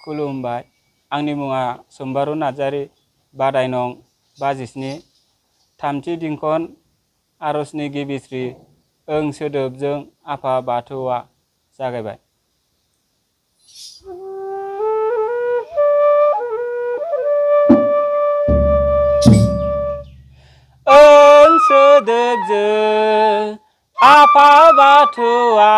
खुलुमबाय। आंनि मुङा सम्बारु नार्जारि। बादाय नं 57। थामथि दिंखन आरजनि गिबि श्री ओं सोदोबजों आफा बाथौआ जागायबाय। ओं सोदोबजों आफा बाथौआ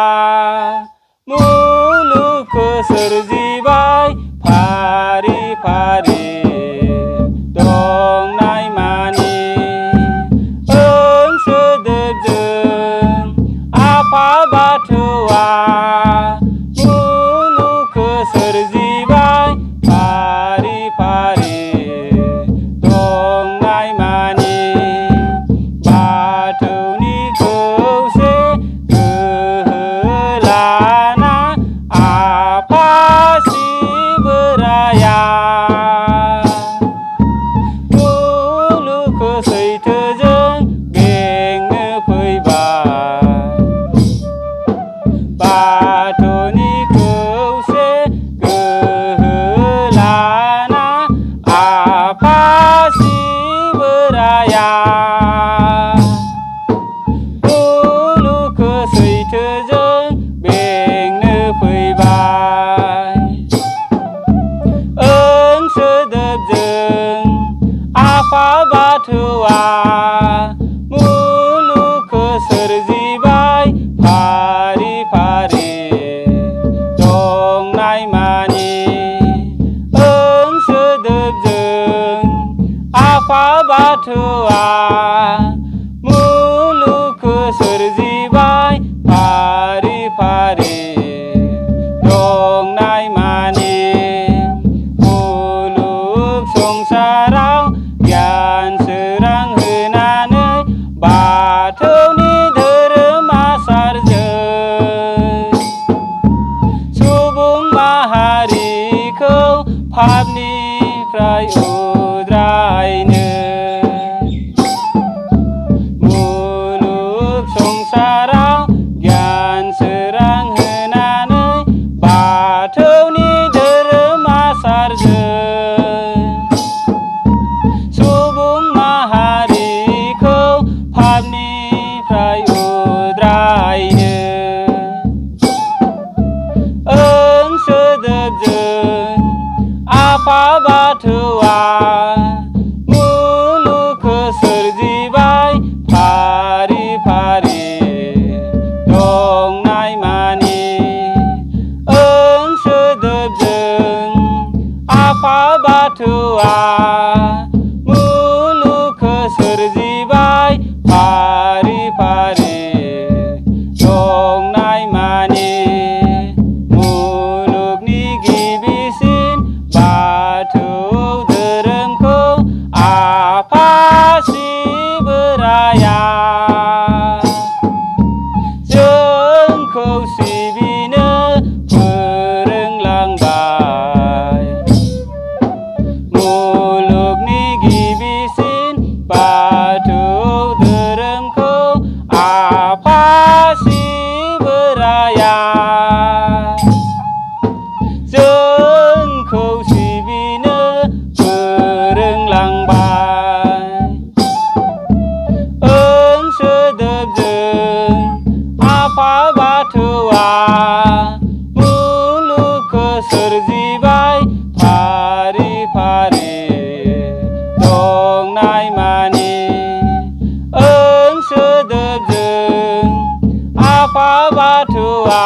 मुलुगखौ सोरजिबाय फारि फारि दंनाय मानि। ओं सोदोबजों आफा बाथौआ मुलुगखौ सोरजिबाय फारि फारि दंनाय मानि। बाथौनि खौसे गोहो लाना आफा शिबराया मुलुगखौ सैथोजों बेंनो फैबाय। बाथौनि खौसे गोहो लाना आफा शिबराया मुलुगखौ सैथोजों बेंनो फैबाय। ओं सोदोबजों आफा बाथौआ मुलुगखौ सोरजिबाय फारि फारि दंनाय मानि। ओं सोदोबजों आफा बाथौआ मुलुगखौ सोरजिबाय फारि फारि दंनाय मानि। मुलुग संसाराव गियान सोरां होनानै बाथौनि धोरोम आसारजों सुबुं माहारिखौ पापनिफ्राय उद्रायनो मुलुग संसाराव गियान सोरां होनानै बाथौनि धोरोम आसारजों सुबुं माहारिखौ पापनिफ्राय उद्रायनो। ओं सोदोबजों आफा बाथौआ मुलुगखौ सोरजिबाय फारि फारि दंनाय मानि। ओं सोदोबजों आफा बाथौआ मुलुगखौ सोरजिबाय फारि फारि दंनाय मानि। मुलुगनि गिबिसिन बाथौ धोरोमखौ आफा शिबराया जोंखौ सिबिनो फोरोंलांबाय। मुलुगनि गिबिसिन बाथौ धोरोमखौ आफा शिबराया जोंखौ सिबिनो फोरोंलांबाय। ओं सोदोबजों आफा बाथौआ मुलुगखौ सोरजिबाय फारि फारि दंनाय मानि। ओं सोदोबजों आफा बाथौआ